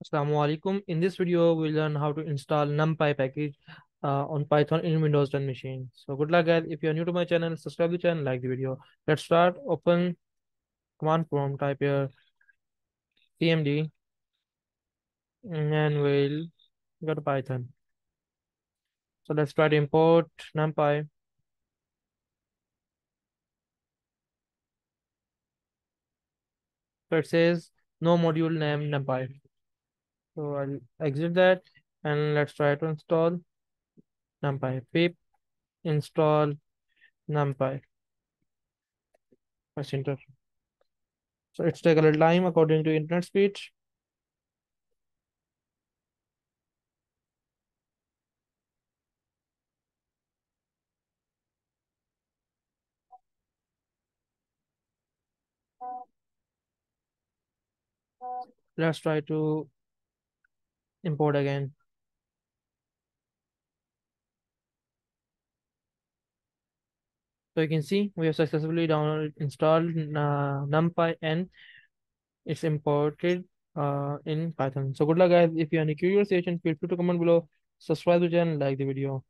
Assalamu alaikum. In this video, we'll learn how to install Numpy package on Python in Windows 10 machine. So good luck, guys. If you're new to my channel, subscribe to the channel, like the video. Let's start. Open command prompt, type here cmd, and we'll go to Python. So let's try to import Numpy. So it says no module name Numpy. So I'll exit that and let's try to install Numpy. Pip install Numpy. Press enter. So it's take a little time according to internet speed. Let's try to import again. So you can see we have successfully downloaded installed NumPy and it's imported in Python. So good luck, guys. If you have any curious question, feel free to comment below. Subscribe to the channel, like the video.